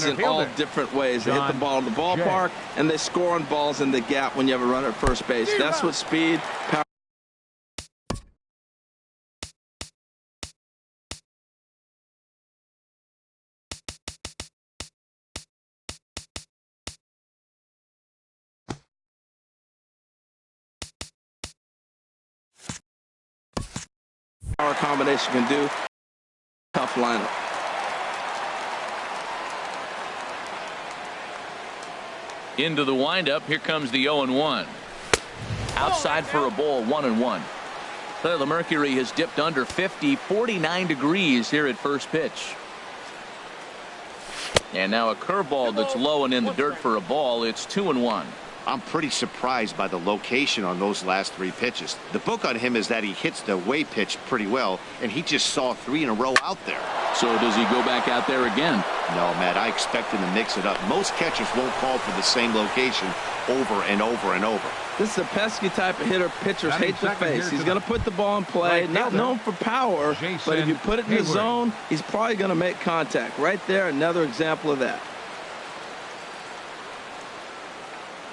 in all different ways. They hit the ball in the ballpark, and they score on balls in the gap when you have a runner at first base. That's what speed, power. Power combination can do. Tough lineup. Into the windup. Here comes the 0-1. Outside for a ball, 1-1. So the mercury has dipped under 50, 49 degrees here at first pitch. And now a curveball that's low and in the dirt for a ball. It's 2-1. I'm pretty surprised by the location on those last 3 pitches. The book on him is that he hits the away pitch pretty well, and he just saw 3 in a row out there. So does he go back out there again? No, Matt, I expect him to mix it up. Most catchers won't call for the same location over and over and over. This is a pesky type of hitter pitchers hate to face. He's going to put the ball in play, not known for power, but if you put it in the zone, he's probably going to make contact. Right there, another example of that.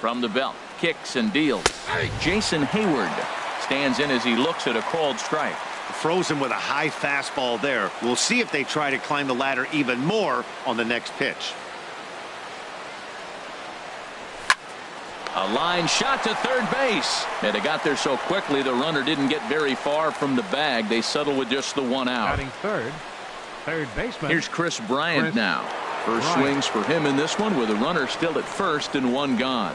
From the belt, kicks and deals. Jason Hayward stands in as he looks at a called strike. Frozen with a high fastball there. We'll see if they try to climb the ladder even more on the next pitch. A line shot to third base. And they got there so quickly the runner didn't get very far from the bag. They settle with just the 1 out. Third baseman. Here's Chris Bryant now. First swings for him in this one with a runner still at first and 1 gone.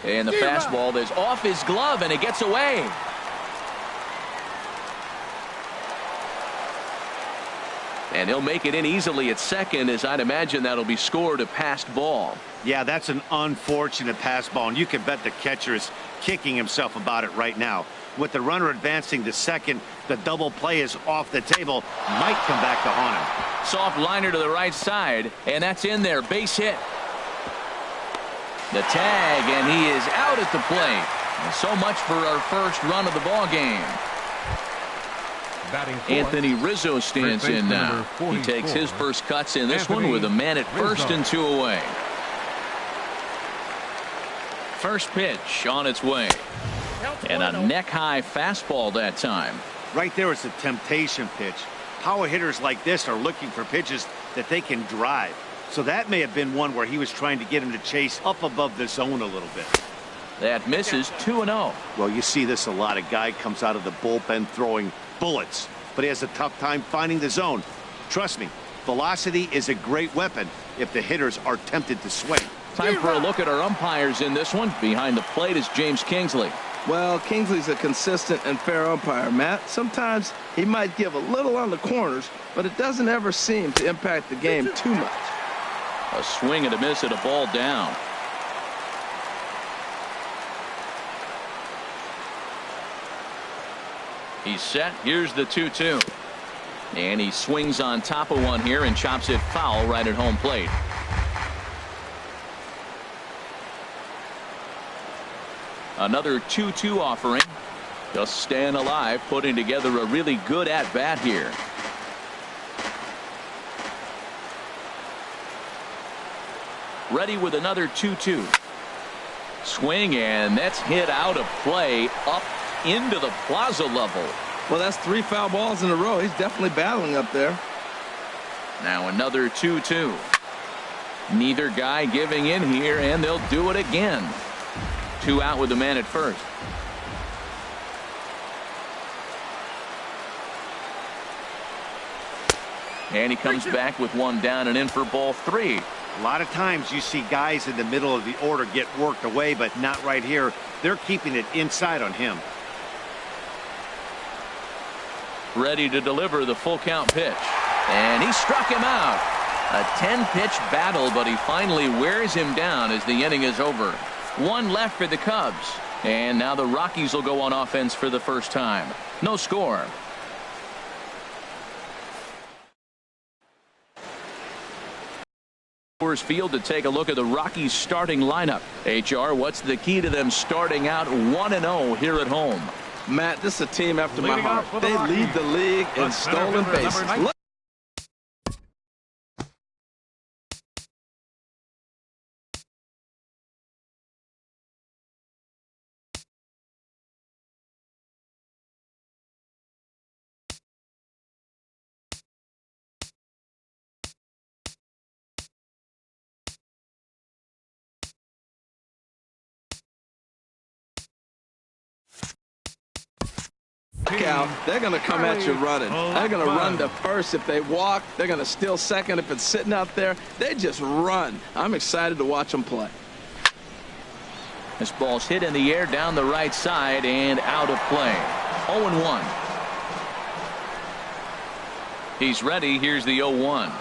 And the fastball is off his glove and it gets away. And he'll make it in easily at second, as I'd imagine that'll be scored a passed ball. Yeah, that's an unfortunate pass ball, and you can bet the catcher is kicking himself about it right now. With the runner advancing to second, the double play is off the table. Might come back to haunt him. Soft liner to the right side, and that's in there. Base hit. The tag, and he is out at the plate. And so much for our first run of the ball game. Anthony Rizzo stands in now. He takes his first cuts in this one with a man at first and 2 away. First pitch on its way. And a neck-high fastball that time. Right there is a temptation pitch. Power hitters like this are looking for pitches that they can drive. So that may have been one where he was trying to get him to chase up above the zone a little bit. That misses. 2-0. Well, you see this a lot. A guy comes out of the bullpen throwing bullets, but he has a tough time finding the zone. Trust me, velocity is a great weapon if the hitters are tempted to swing. Time for a look at our umpires in this one. Behind the plate is James Kingsley. Well, Kingsley's a consistent and fair umpire, Matt. Sometimes he might give a little on the corners, but it doesn't ever seem to impact the game too much. A swing and a miss at a ball down. He's set. Here's the 2-2. And he swings on top of one here and chops it foul right at home plate. Another 2-2 offering. Just staying alive, putting together a really good at-bat here. Ready with another 2-2. Swing, and that's hit out of play up into the plaza level. Well, that's 3 foul balls in a row. He's definitely battling up there. Now another 2-2. Neither guy giving in here, and they'll do it again. 2 out with the man at first. And he comes back with 1 down and in for ball 3. A lot of times you see guys in the middle of the order get worked away, but not right here. They're keeping it inside on him. Ready to deliver the full count pitch. And he struck him out. A 10-pitch battle, but he finally wears him down as the inning is over. 1 left for the Cubs. And now the Rockies will go on offense for the first time. No score. Field to take a look at the Rockies starting lineup. HR, what's the key to them starting out 1-0 here at home? Matt, this is a team after my heart. They lead the league in stolen bases. Look. Out, they're going to come at you running. They're going to run to first if they walk. They're going to steal second if it's sitting out there. They just run. I'm excited to watch them play. This ball's hit in the air down the right side and out of play. 0-1. He's ready. Here's the 0-1.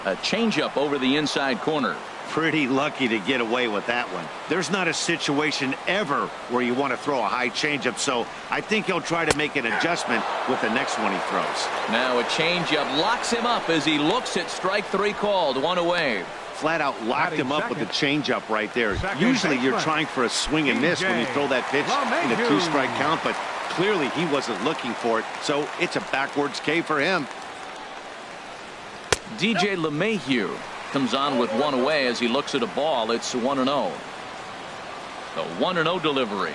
A changeup over the inside corner. Pretty lucky to get away with that one. There's not a situation ever where you want to throw a high changeup, so I think he'll try to make an adjustment with the next one he throws. Now a changeup locks him up as he looks at strike 3 called. 1 away. Flat out locked him up with the changeup right there. Usually you're trying for a swing and miss when you throw that pitch in a 2-strike count, but clearly he wasn't looking for it, so it's a backwards K for him. DJ LeMahieu comes on with 1 away as he looks at a ball. It's 1-0. The 1-0 delivery.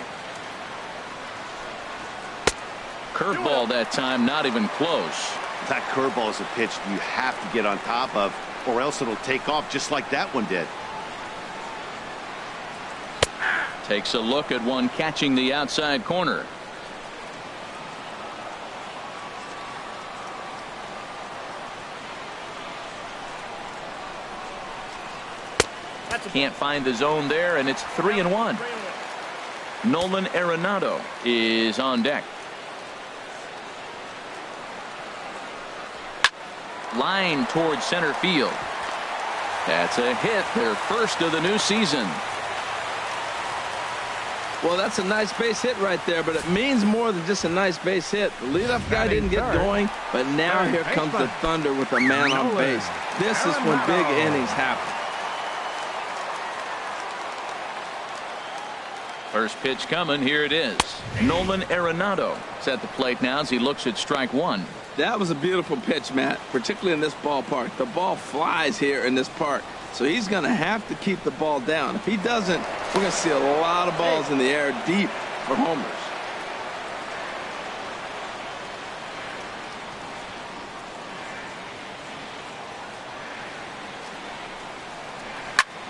Curveball that time, not even close. That curveball is a pitch you have to get on top of, or else it'll take off just like that one did. Takes a look at one catching the outside corner. Can't find the zone there, and it's 3-1. Nolan Arenado is on deck. Line towards center field. That's a hit, their first of the new season. Well, that's a nice base hit right there, but it means more than just a nice base hit. The leadoff guy didn't get going, but now here comes the Thunder with a man on base. This is when big innings happen. First pitch coming. Here it is. Nolan Arenado is at the plate now as he looks at strike 1. That was a beautiful pitch, Matt, particularly in this ballpark. The ball flies here in this park, so he's going to have to keep the ball down. If he doesn't, we're going to see a lot of balls in the air deep for homers.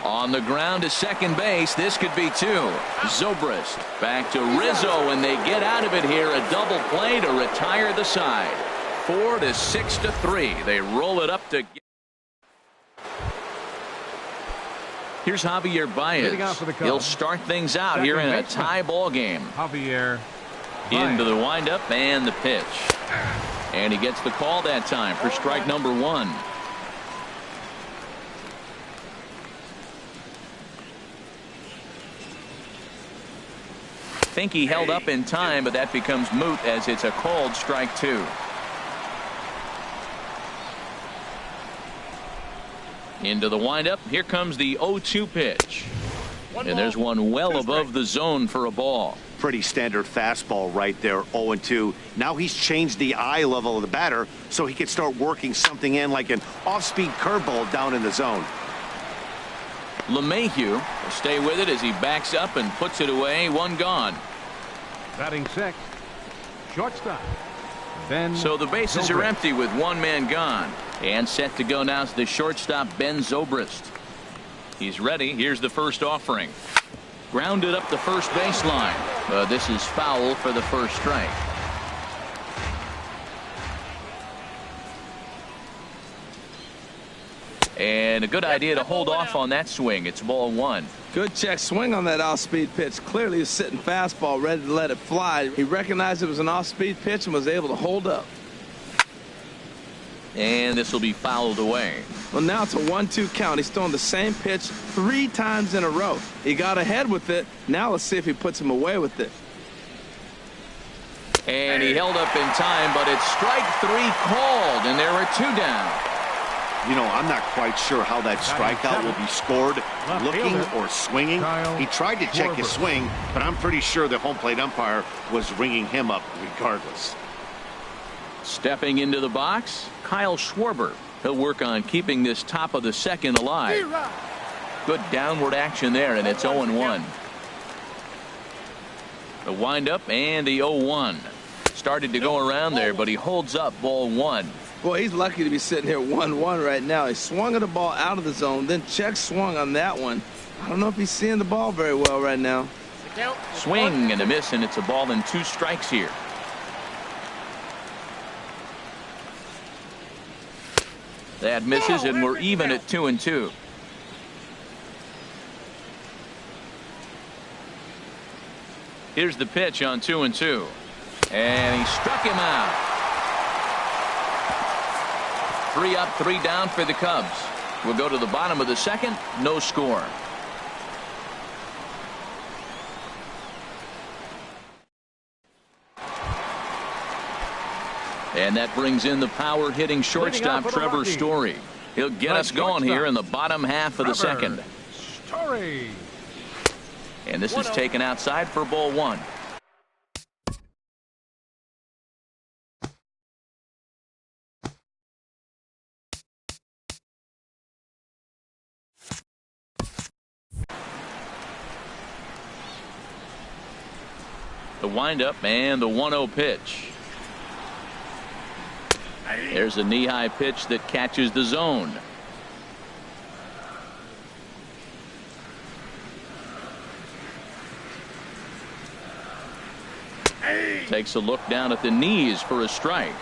On the ground to second base. This could be 2. Zobrist back to Rizzo, and they get out of it here. A double play to retire the side. 4-6-3. They roll it up to. Here's Javier Baez. He'll start things out here in a tie ball game. Javier into the windup and the pitch. And he gets the call that time for strike number 1. Think he held up in time, but that becomes moot as it's a called strike 2. Into the windup. Here comes the 0-2 pitch. And there's one well above the zone for a ball. Pretty standard fastball right there. 0-2. Now he's changed the eye level of the batter so he can start working something in like an off-speed curveball down in the zone. LeMahieu will stay with it as he backs up and puts it away. 1 gone. Batting 6. Shortstop. So the bases are empty with 1 man gone. And set to go now is the shortstop, Ben Zobrist. He's ready. Here's the first offering. Grounded up the first baseline. This is foul for the first strike. And a good idea to hold off on that swing. It's ball 1. Good check swing on that off-speed pitch. Clearly a sitting fastball ready to let it fly. He recognized it was an off-speed pitch and was able to hold up. And this will be fouled away. Well, now it's a 1-2 count. He's throwing the same pitch 3 times in a row. He got ahead with it. Now let's see if he puts him away with it. And he held up in time, but it's strike 3 called, and there are 2 down. You know, I'm not quite sure how that strikeout will be scored, looking or swinging. He tried to check his swing, but I'm pretty sure the home plate umpire was ringing him up regardless. Stepping into the box, Kyle Schwarber. He'll work on keeping this top of the second alive. Good downward action there, and it's 0-1. The windup and the 0-1. Started to go around there, but he holds up ball one. Boy, he's lucky to be sitting here 1-1 right now. He swung at the ball out of the zone, then check swung on that one. I don't know if he's seeing the ball very well right now. Swing and a miss, and it's a ball and 2 strikes here. That misses, and we're even at 2-2. Here's the pitch on 2-2. And he struck him out. 3 up, 3 down for the Cubs. We'll go to the bottom of the second. No score. And that brings in the power hitting shortstop Trevor Story. He'll get us going here in the bottom half of the second. Story. And this is taken outside for ball one. The windup and the 1-0 pitch. There's a knee-high pitch that catches the zone. Takes a look down at the knees for a strike.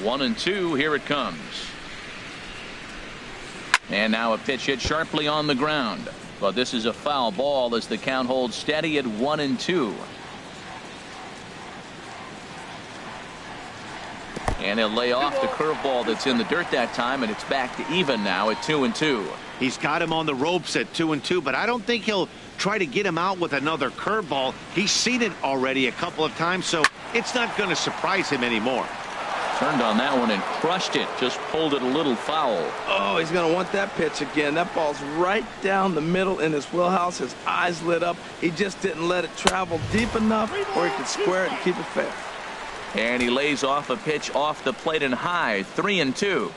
One and two, here it comes. And now a pitch hit sharply on the ground. But this is a foul ball as the count holds steady at 1-2. And he'll lay off the curveball that's in the dirt that time, and it's back to even now at 2-2. He's got him on the ropes at 2-2, but I don't think he'll try to get him out with another curveball. He's seen it already a couple of times, so it's not going to surprise him anymore. Turned on that one and crushed it. Just pulled it a little foul. Oh, he's going to want that pitch again. That ball's right down the middle in his wheelhouse. His eyes lit up. He just didn't let it travel deep enough where he could square it and keep it fair. And he lays off a pitch off the plate and high. 3-2.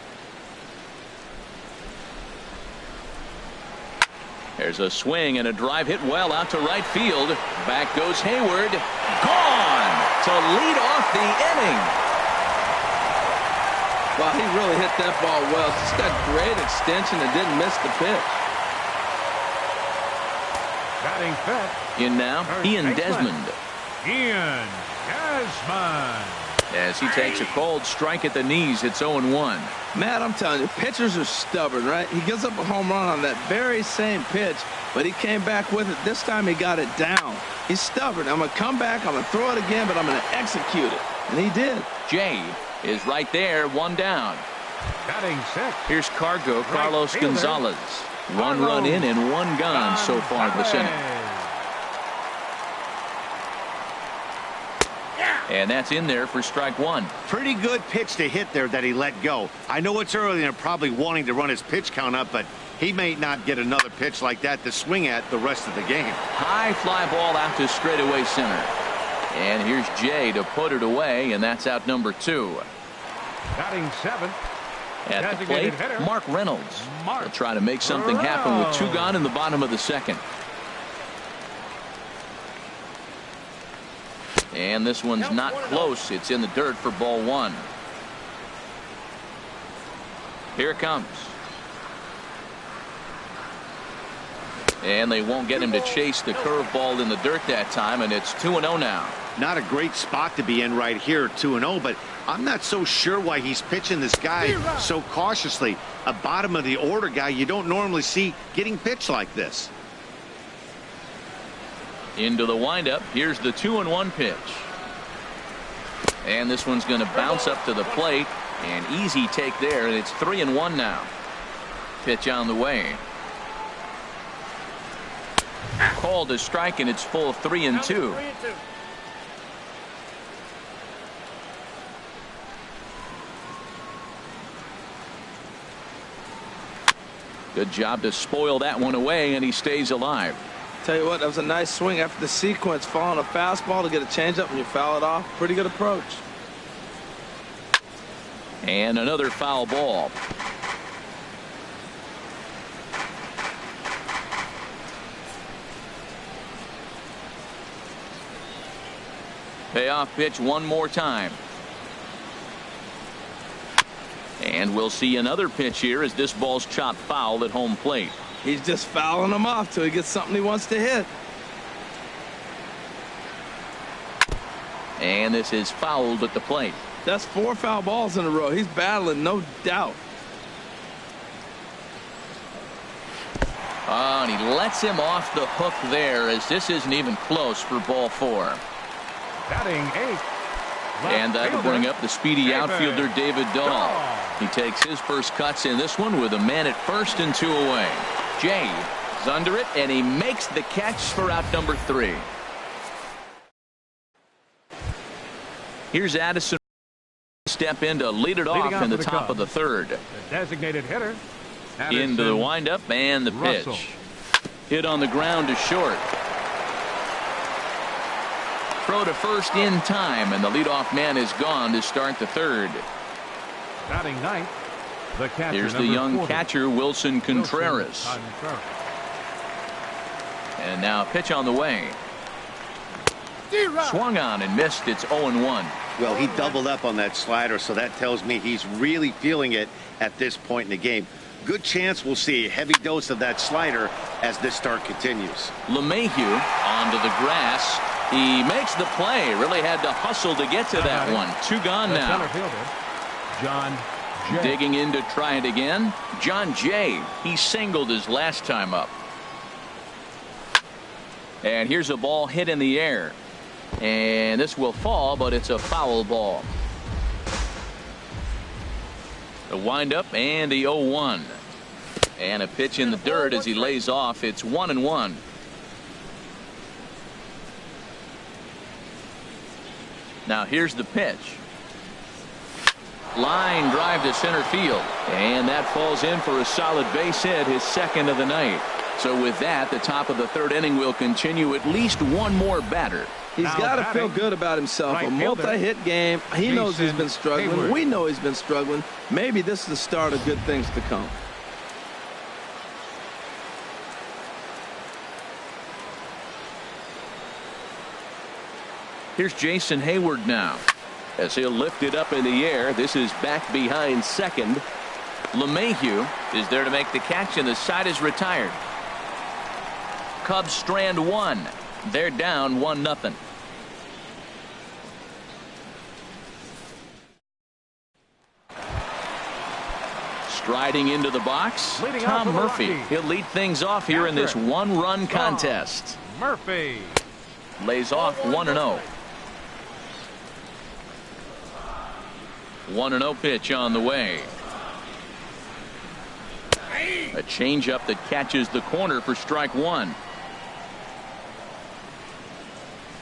There's a swing and a drive hit well out to right field. Back goes Hayward. Gone to lead off the inning. Wow, he really hit that ball well. Just got great extension and didn't miss the pitch. Batting fifth. In now, Ian Desmond. Ian Desmond. As he takes a cold strike at the knees, it's 0-1. Matt, I'm telling you, pitchers are stubborn, right? He gives up a home run on that very same pitch, but he came back with it. This time he got it down. He's stubborn. I'm going to come back, I'm going to throw it again, but I'm going to execute it. And he did. Jay is right there, 1 down. Batting sixth. Here's Cargo, Carlos Gonzalez. 1 run in and 1 gone so far this inning. And that's in there for strike 1. Pretty good pitch to hit there that he let go. I know it's early and probably wanting to run his pitch count up, but he may not get another pitch like that to swing at the rest of the game. High fly ball out to straightaway center. And here's Jay to put it away, and that's out number 2. Batting seventh. At the plate, Mark Reynolds. He'll try to make something happen with 2 gone in the bottom of the second. And this one's not close. It's in the dirt for ball 1. Here it comes. And they won't get him to chase the curveball in the dirt that time, and it's 2-0 now. Not a great spot to be in right here, 2-0, but I'm not so sure why he's pitching this guy so cautiously. A bottom of the order guy you don't normally see getting pitched like this. Into the windup. Here's the 2-1 pitch. And this one's going to bounce up to the plate. An easy take there, and it's 3-1 now. Pitch on the way. Called a strike, and it's full 3-2. Good job to spoil that one away, and he stays alive. Tell you what, that was a nice swing after the sequence. Following a fastball to get a changeup and you foul it off. Pretty good approach. And another foul ball. Payoff pitch one more time. And we'll see another pitch here as this ball's chopped foul at home plate. He's just fouling them off till he gets something he wants to hit. And this is fouled at the plate. That's 4 foul balls in a row. He's battling, no doubt. Oh, and he lets him off the hook there as this isn't even close for ball 4. Batting 8. And that'll bring up the speedy outfielder David Dahl. He takes his first cuts in this one with a man at first and 2 away. Jay is under it, and he makes the catch for out number 3. Here's Addison. Step in to lead it off in the top of the third. The designated hitter. Into the windup and the pitch. Hit on the ground to short. Throw to first in time, and the leadoff man is gone to start the third. Batting 9th. The catcher, here's the young 40. catcher, Wilson Contreras. And now a pitch on the way. Swung on and missed. It's 0-1. Well, he doubled up on that slider, so that tells me he's really feeling it at this point in the game. Good chance we'll see a heavy dose of that slider as this start continues. LeMahieu onto the grass. He makes the play. Really had to hustle to get to that one. 2 gone now. John Jay. Digging in to try it again. John Jay. He singled his last time up. And here's a ball hit in the air. And this will fall, but it's a foul ball. The windup and the 0-1. And a pitch in the dirt as he lays off. It's 1-1. Now here's the pitch. Line drive to center field. And that falls in for a solid base hit, his second of the night. So with that, the top of the third inning will continue. At least one more batter. He's got to feel good about himself. A multi-hit game. He knows he's been struggling. We know he's been struggling. Maybe this is the start of good things to come. Here's Jason Hayward now as he'll lift it up in the air. This is back behind second. LeMahieu is there to make the catch, and the side is retired. Cubs strand 1. They're down 1-0. Striding into the box, Tom Murphy. He'll lead things off here in this 1-run contest. Murphy lays off 1-0. 1-0 pitch on the way. A changeup that catches the corner for strike 1.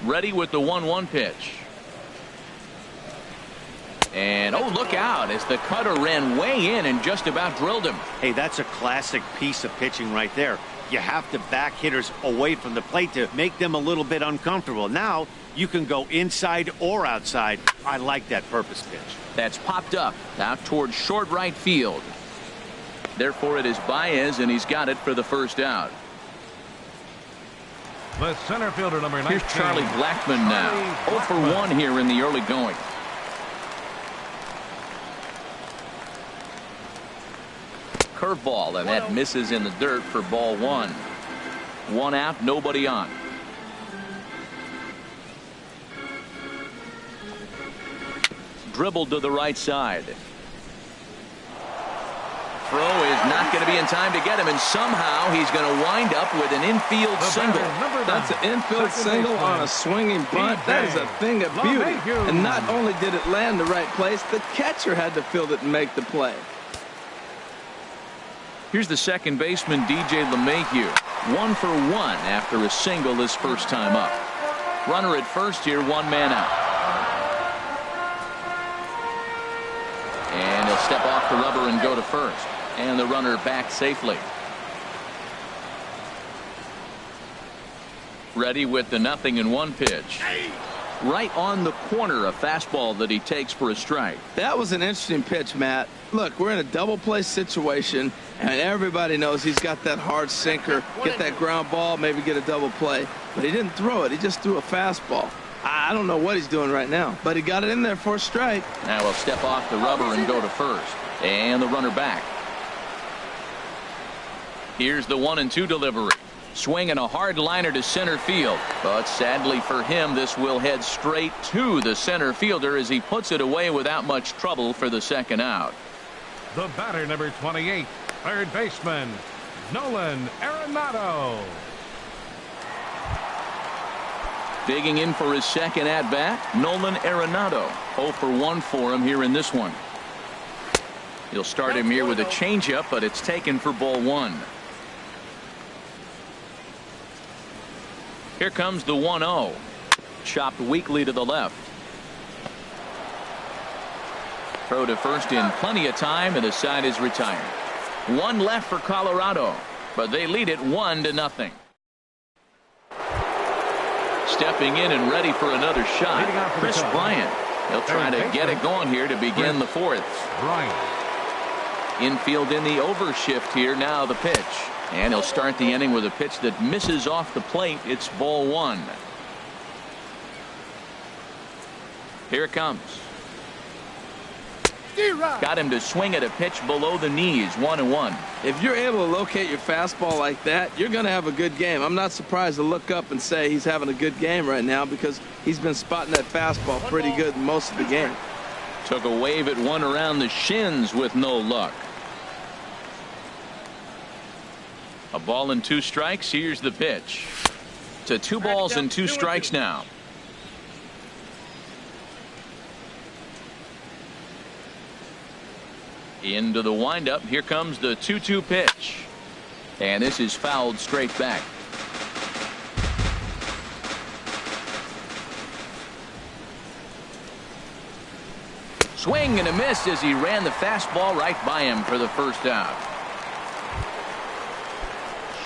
Ready with the 1-1 pitch. And oh, look out as the cutter ran way in and just about drilled him. Hey, that's a classic piece of pitching right there. You have to back hitters away from the plate to make them a little bit uncomfortable. Now you can go inside or outside. I like that purpose pitch. That's popped up out towards short right field. Therefore it is Baez, and he's got it for the first out. The center fielder, number 19. Here's Charlie Blackmon now. 0 for 1 here in the early going. Curveball, and that misses in the dirt for ball 1. 1 out, nobody on. Dribbled to the right side. Throw is not going to be in time to get him, and somehow he's going to wind up with an infield single. That's an infield single on a swinging bunt. That is a thing of beauty. And not only did it land the right place, the catcher had to field it and make the play. Here's the second baseman, DJ LeMahieu. 1 for 1 after a single his first time up. Runner at first here, 1 man out. And he'll step off the rubber and go to first. And the runner back safely. Ready with the 0-1 pitch. Right on the corner, a fastball that he takes for a strike. That was an interesting pitch, Matt. Look, we're in a double play situation, and everybody knows he's got that hard sinker, get that ground ball, maybe get a double play. But he didn't throw it. He just threw a fastball. I don't know what he's doing right now, but he got it in there for a strike. Now he'll step off the rubber and go to first. And the runner back. Here's the 1-2 delivery. Swinging a hard liner to center field. But sadly for him, this will head straight to the center fielder as he puts it away without much trouble for the second out. The batter, number 28, third baseman, Nolan Arenado. Digging in for his second at-bat, Nolan Arenado. 0 for 1 for him here in this one. He'll start him here with a changeup, but it's taken for ball 1. Here comes the 1-0. Chopped weakly to the left. Throw to first in plenty of time, and the side is retired. One left for Colorado, but they lead it 1-0. Stepping in and ready for another shot, Chris Bryant. He'll try to get it going here to begin the fourth. Infield in the overshift here. Now the pitch. And he'll start the inning with a pitch that misses off the plate. It's ball 1. Here it comes. Got him to swing at a pitch below the knees. 1-1. If you're able to locate your fastball like that, you're going to have a good game. I'm not surprised to look up and say he's having a good game right now because he's been spotting that fastball pretty good most of the game. Took a wave at one around the shins with no luck. A ball and 2 strikes. Here's the pitch. To 2 balls and 2 strikes now. Into the windup. Here comes the 2-2 pitch. And this is fouled straight back. Swing and a miss as he ran the fastball right by him for the first out.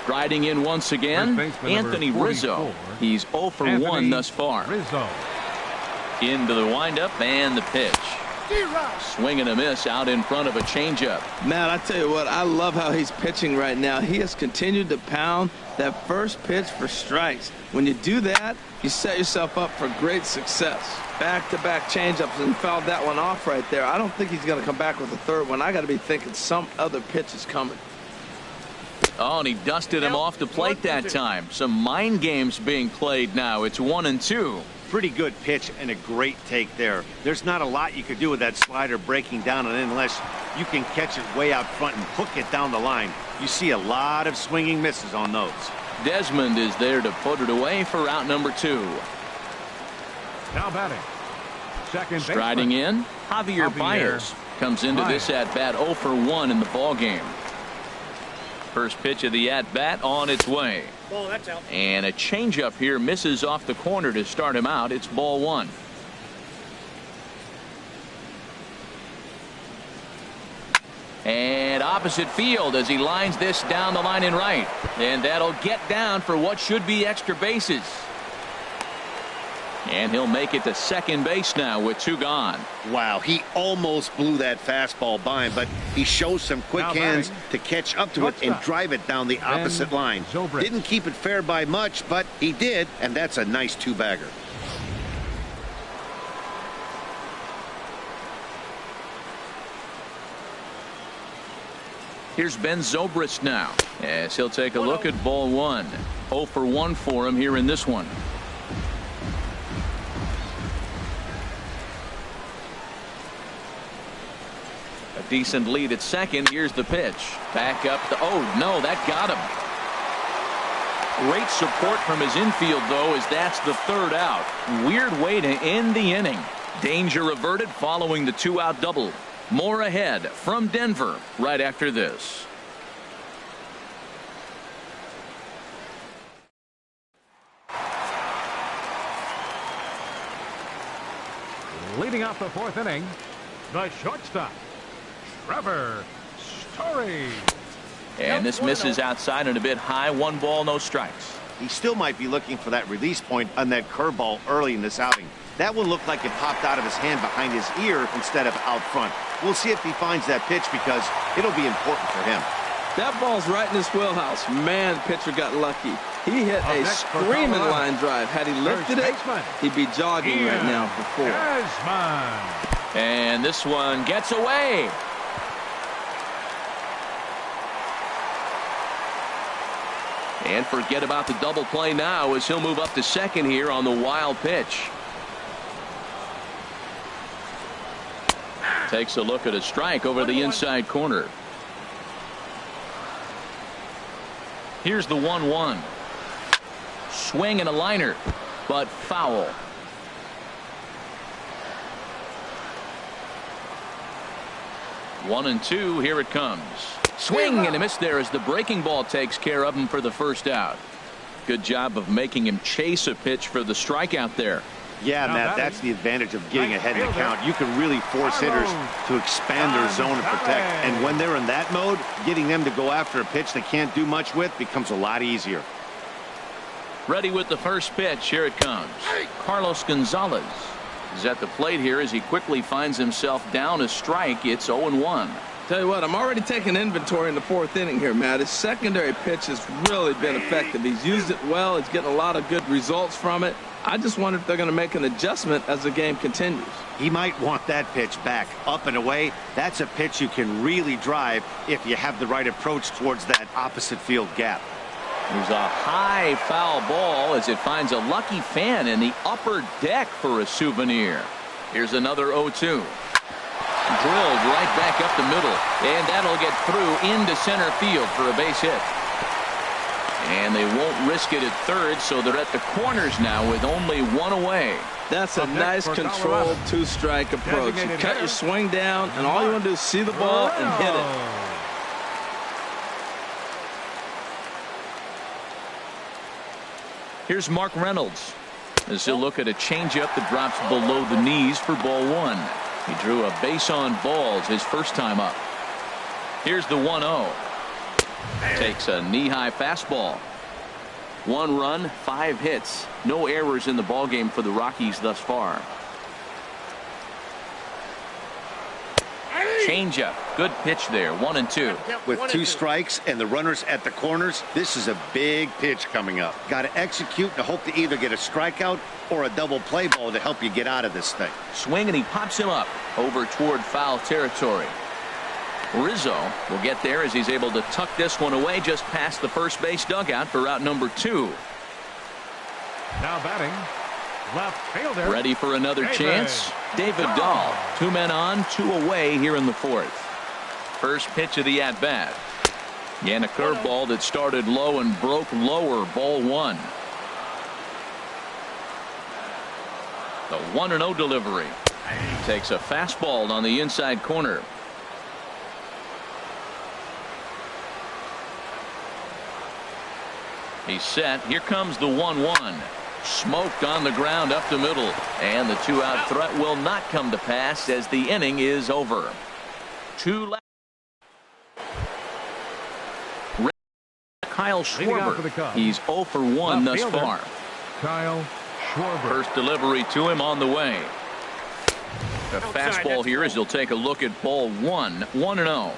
Striding in once again, Anthony Rizzo. He's 0 for 1 thus far. Into the windup and the pitch. Swing and a miss out in front of a changeup. Matt, I tell you what, I love how he's pitching right now. He has continued to pound that first pitch for strikes. When you do that, you set yourself up for great success. Back-to-back changeups, and fouled that one off right there. I don't think he's going to come back with a third one. I got to be thinking some other pitch is coming. Oh, and he dusted him off the plate that time. Some mind games being played now. It's 1-2. Pretty good pitch and a great take there. There's not a lot you could do with that slider breaking down and in unless you can catch it way out front and hook it down the line. You see a lot of swinging misses on those. Desmond is there to put it away for out number 2. Now batting. Second striding in, Javier Baez comes into this at bat 0 for 1 in the ball game. First pitch of the at bat on its way. That's out. And a changeup here misses off the corner to start him out. It's ball 1. And opposite field as he lines this down the line in right. And that'll get down for what should be extra bases. And he'll make it to second base now with 2 gone. Wow, he almost blew that fastball by him, but he shows some quick hands to catch up to it and drive it down the opposite line. Didn't keep it fair by much, but he did, and that's a nice 2-bagger. Here's Ben Zobrist now as he'll take a look at ball 1. 0 for 1 for him here in this one. A decent lead at second. Here's the pitch. Back up. Oh, no, that got him. Great support from his infield, though, as that's the 3rd out. Weird way to end the inning. Danger averted following the 2-out double. More ahead from Denver right after this. Leading off the 4th inning, the shortstop, Trevor Story. And this misses outside and a bit high. 1 ball, no strikes. he still might be looking for that release point on that curveball early in this outing. That one looked like it popped out of his hand behind his ear instead of out front. We'll see if he finds that pitch because it'll be important for him. That ball's right in his wheelhouse. Man, pitcher got lucky. He hit a screaming line drive. Had he lifted it, he'd be jogging right now for 4. And this one gets away. And forget about the double play now as he'll move up to second here on the wild pitch. Takes a look at a strike over the inside corner. Here's the 1-1. Swing and a liner, but foul. One and two, here it comes. Swing and a miss there as the breaking ball takes care of him for the first out. Good job of making him chase a pitch for the strikeout there. Yeah, Matt, that's the advantage of getting ahead in the count. You can really force hitters to expand their zone and protect. And when they're in that mode, getting them to go after a pitch they can't do much with becomes a lot easier. Ready with the first pitch. Here it comes. Carlos Gonzalez is at the plate here as he quickly finds himself down a strike. It's 0-1. Tell you what, I'm already taking inventory in the 4th inning here, Matt. His secondary pitch has really been effective. He's used it well. He's getting a lot of good results from it. I just wonder if they're going to make an adjustment as the game continues. He might want that pitch back, up and away. That's a pitch you can really drive if you have the right approach towards that opposite field gap. There's a high foul ball as it finds a lucky fan in the upper deck for a souvenir. Here's another 0-2. Drilled right back up the middle, and that'll get through into center field for a base hit. And they won't risk it at third, so they're at the corners now with only one away. That's a nice controlled 2-strike approach. You cut your swing down, and all you want to do is see the ball and hit it. Here's Mark Reynolds as he'll look at a changeup that drops below the knees for ball 1. He drew a base on balls his first time up. Here's the 1-0. Takes a knee-high fastball. 1 run, 5 hits. No errors in the ballgame for the Rockies thus far. Changeup. Good pitch there. 1-2. With 2 strikes and the runners at the corners, this is a big pitch coming up. Got to execute and hope to either get a strikeout or a double play ball to help you get out of this thing. Swing and he pops him up over toward foul territory. Rizzo will get there as he's able to tuck this one away just past the first base dugout for out number 2. Now batting, left fielder. Ready for another chance. David Dahl. 2 men on, 2 away here in the 4th. First pitch of the at-bat. And a curveball that started low and broke lower. Ball 1. The 1-0 delivery. Takes a fastball on the inside corner. He's set. Here comes the 1-1. Smoked on the ground up the middle. And the 2-out threat will not come to pass as the inning is over. 2 left. Kyle Schwarber. He's 0 for 1 thus far. Kyle Schwarber. First delivery to him on the way. The fastball here as he'll take a look at ball 1. 1-0.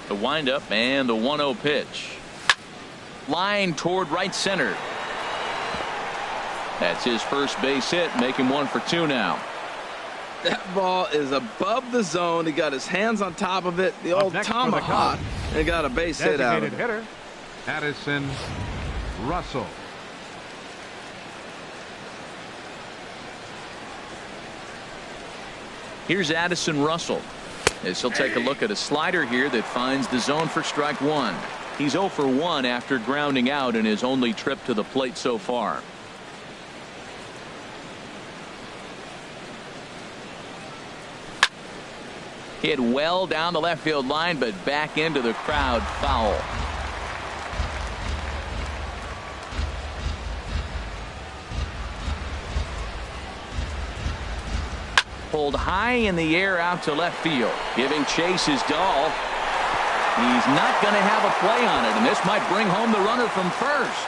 The windup and the 1-0 pitch. Line toward right center. That's his first base hit. Make him 1 for 2 now. That ball is above the zone. He got his hands on top of it. The old tomahawk. And got a base hit out of it. Hitter, Addison Russell. Here's Addison Russell as he'll take a look at a slider here that finds the zone for strike 1. He's 0 for 1 after grounding out in his only trip to the plate so far. Hit well down the left field line, but back into the crowd. Foul. Pulled high in the air out to left field. Giving chase is Dahl. He's not going to have a play on it, and this might bring home the runner from first.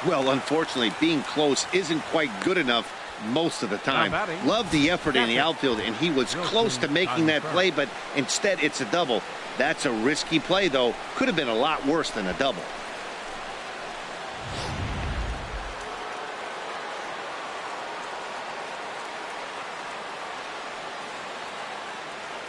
Well, unfortunately, being close isn't quite good enough most of the time. Love the effort in the outfield, and he was close to making that play, but instead it's a double. That's a risky play, though. Could have been a lot worse than a double.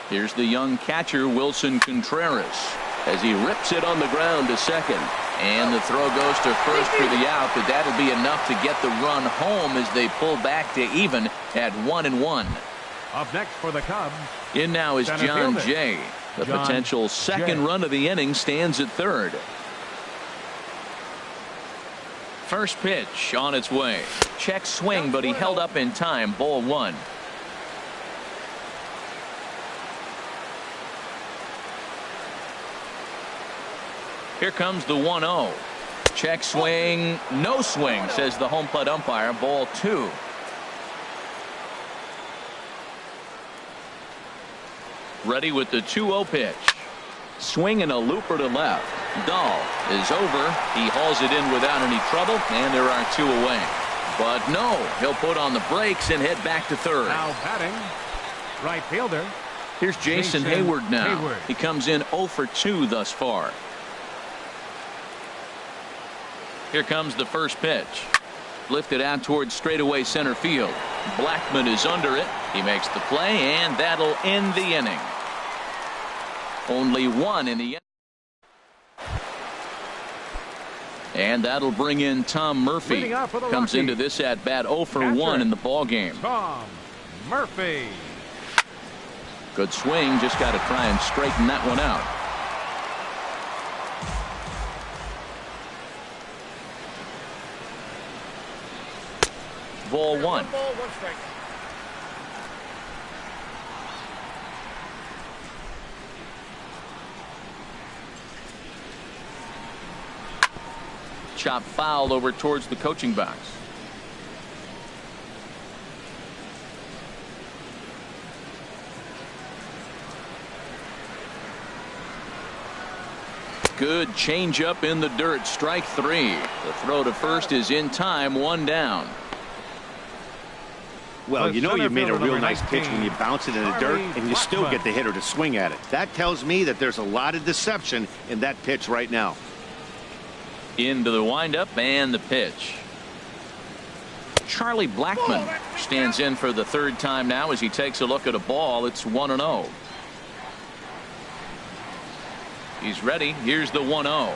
Here's the young catcher, Wilson Contreras, as he rips it on the ground to second. And the throw goes to first for the out, but that'll be enough to get the run home as they pull back to even at 1-1. Up next for the Cubs. In now is John Jay. The potential second run of the inning stands at third. First pitch on its way. Check swing, but he held up in time. Ball one. Here comes the 1-0. Check swing, no swing, says the home plate umpire. Ball two. Ready with the 2-0 pitch. Swing and a looper to left. Dahl is over. He hauls it in without any trouble, and there are two away. But no, he'll put on the brakes and head back to third. Now batting, right fielder. Here's Jason Hayward now. He comes in 0 for 2 thus far. Here comes the first pitch. Lifted out towards straightaway center field. Blackman is under it. He makes the play, and that'll end the inning. Only one in the inning. And that'll bring in Tom Murphy. Comes into this at bat 0 for 1 in the ball game. Tom Murphy. Good swing. Just got to try and straighten that one out. Ball one. Chop foul over towards the coaching box. Good changeup in the dirt. Strike three. The throw to first is in time. One down. Well, you know you made a real nice pitch when you bounce it in the dirt and you still get the hitter to swing at it. That tells me that there's a lot of deception in that pitch right now. Into the windup and the pitch. Charlie Blackman stands in for the third time now as he takes a look at a ball. It's 1-0. He's ready. Here's the 1-0.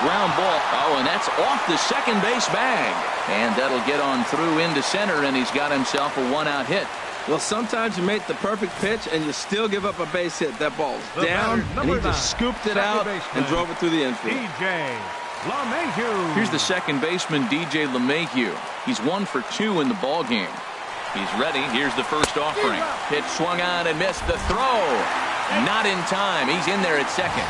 Ground ball. Oh, and that's off the second base bag. And that'll get on through into center, and he's got himself a one-out hit. Well, sometimes you make the perfect pitch and you still give up a base hit. That ball's down, and he just scooped it out and drove it through the infield. DJ LeMahieu. Here's the second baseman, DJ LeMahieu. He's 1 for 2 in the ball game. He's ready. Here's the first offering. Pitch swung on and missed. The throw. Not in time. He's in there at second.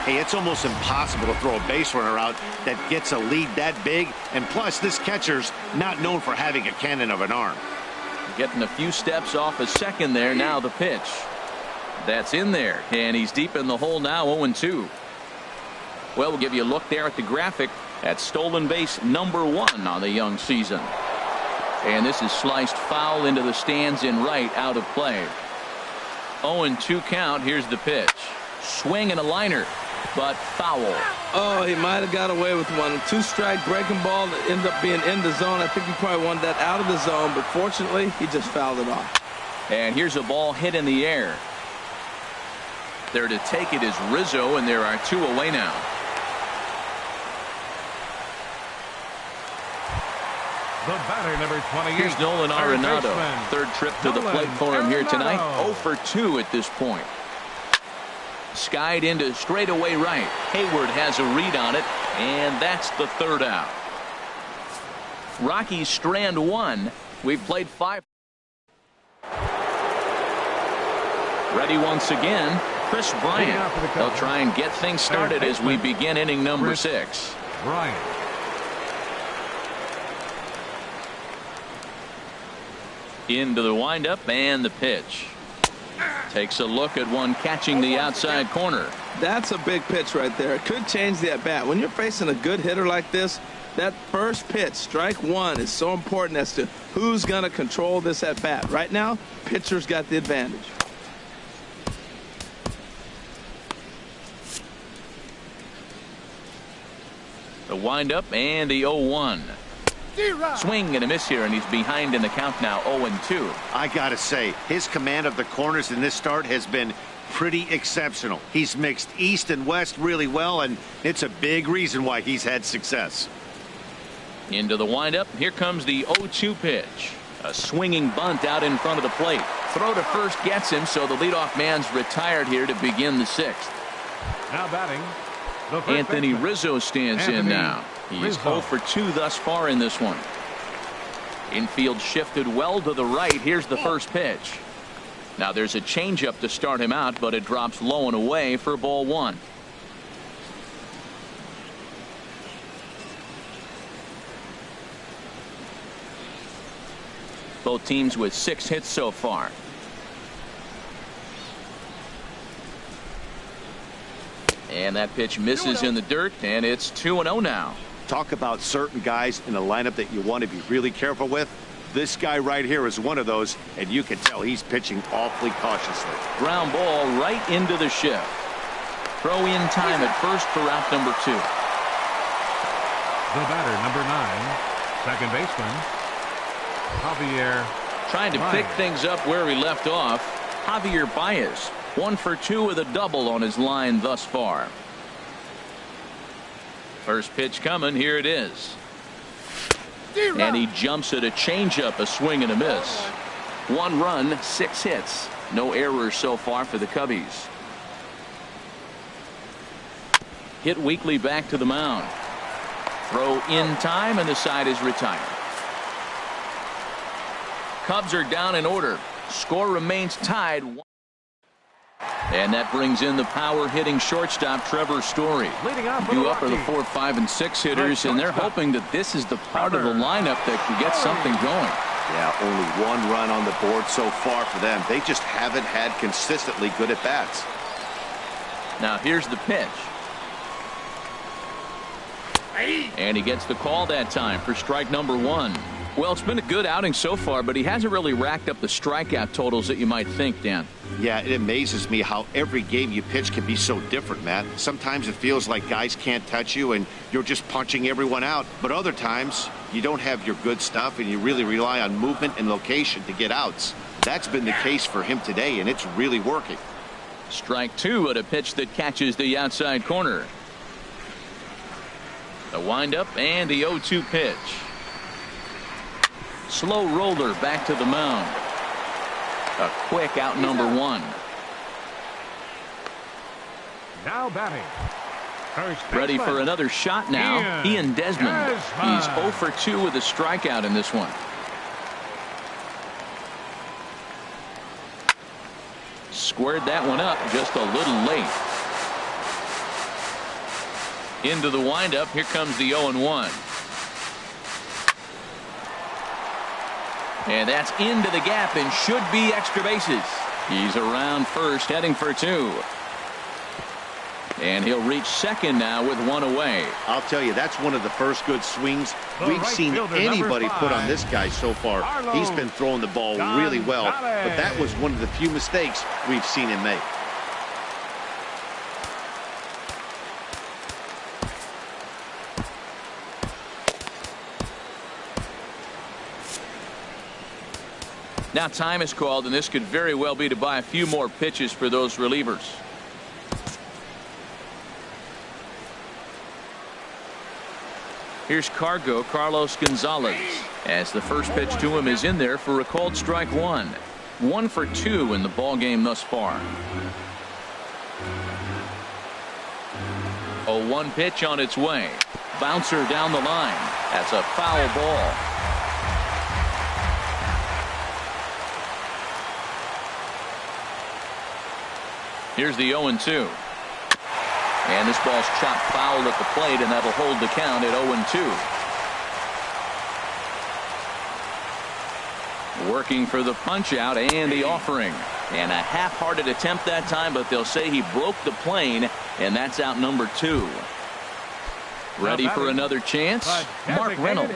Hey, it's almost impossible to throw a base runner out that gets a lead that big. And plus, this catcher's not known for having a cannon of an arm. Getting a few steps off a second there. Now the pitch. That's in there. And he's deep in the hole now, 0-2. Well, we'll give you a look there at the graphic at stolen base number 1 on the young season. And this is sliced foul into the stands in right, out of play. 0-2 count. Here's the pitch. Swing and a liner, but foul. Oh, he might have got away with one. 2-strike breaking ball that ended up being in the zone. I think he probably wanted that out of the zone, but fortunately, he just fouled it off. And here's a ball hit in the air. There to take it is Rizzo, and there are 2 away now. The batter, number 28. Here's Nolan Arenado. Third trip to the plate for him here tonight. 0 for 2 at this point. Skied into straightaway right. Hayward has a read on it, and that's the third out. Rockies strand 1. We've played 5. Ready once again. Chris Bryant. They'll try and get things started as we begin inning number 6. Bryant. Into the windup and the pitch. Takes a look at one catching the outside corner. That's a big pitch right there. It could change the at-bat. When you're facing a good hitter like this, that first pitch, strike one, is so important as to who's going to control this at-bat. Right now, pitcher's got the advantage. The windup and the 0-1. Swing and a miss here, and he's behind in the count now, 0-2. I gotta say, his command of the corners in this start has been pretty exceptional. He's mixed east and west really well, and it's a big reason why he's had success. Into the windup. Here comes the 0-2 pitch. A swinging bunt out in front of the plate. Throw to first gets him, so the leadoff man's retired here to begin the sixth. Now batting, the first Anthony baseman. Rizzo stands in now. He's Rizzo. 0 for 2 thus far in this one. Infield shifted well to the right. Here's the first pitch. Now there's a changeup to start him out, but it drops low and away for ball one. Both teams with 6 hits so far. And that pitch misses in the dirt, and it's 2-0 now. Talk about certain guys in the lineup that you want to be really careful with. This guy right here is one of those, and you can tell he's pitching awfully cautiously. Ground ball right into the shift. Throw in time at first for out number 2. The batter, number 9, second baseman, Javier. Trying to pick things up where he left off. Javier Baez, 1 for 2 with a double on his line thus far. First pitch coming. Here it is. And he jumps at a changeup, a swing and a miss. 1 run, 6 hits. No errors so far for the Cubbies. Hit weakly back to the mound. Throw in time, and the side is retired. Cubs are down in order. Score remains tied. And that brings in the power hitting shortstop Trevor Story. Leading off Due up are the 4, 5, and 6 hitters, and they're hoping that this is the part of the lineup that can get something going. Yeah, only 1 run on the board so far for them. They just haven't had consistently good at bats. Now here's the pitch. And he gets the call that time for strike number 1. Well, it's been a good outing so far, but he hasn't really racked up the strikeout totals that you might think, Dan. Yeah, it amazes me how every game you pitch can be so different, Matt. Sometimes it feels like guys can't touch you and you're just punching everyone out. But other times you don't have your good stuff and you really rely on movement and location to get outs. That's been the case for him today, and it's really working. Strike 2 at a pitch that catches the outside corner. The windup and the 0-2 pitch. Slow roller back to the mound. A quick out number 1. Now batting, first Ready baseman. for another shot now. Ian Desmond. He's 0 for 2 with a strikeout in this one. Squared that one up just a little late. Into the windup. Here comes the 0-1. And that's into the gap and should be extra bases. He's around first, heading for 2. And he'll reach second now with 1 away. I'll tell you, that's one of the first good swings we've seen anybody put on this guy so far. He's been throwing the ball really well, but that was one of the few mistakes we've seen him make. Now time is called, and this could very well be to buy a few more pitches for those relievers. Here's Carlos Gonzalez, as the first pitch to him is in there for a called strike 1. 1 for 2 in the ball game thus far. 0-1 pitch on its way. Bouncer down the line. That's a foul ball. Here's the 0-2. And this ball's chopped foul at the plate, and that'll hold the count at 0-2. Working for the punch out and the offering. And a half-hearted attempt that time, but they'll say he broke the plane, and that's out number 2. Ready for another chance? Mark Reynolds.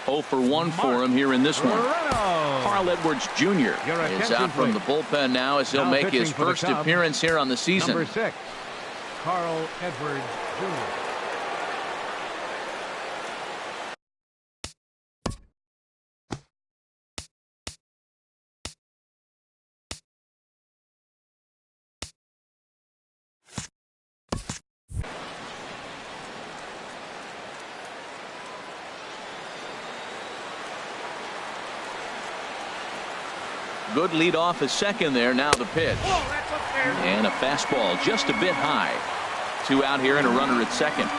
0 for 1 for him here in this one. Carl Edwards Jr. is out from the bullpen now as he'll make his first appearance here on the season. Number 6, Carl Edwards Jr. Good lead off a second there. Now the pitch. And a fastball just a bit high. 2 out here and a runner at second.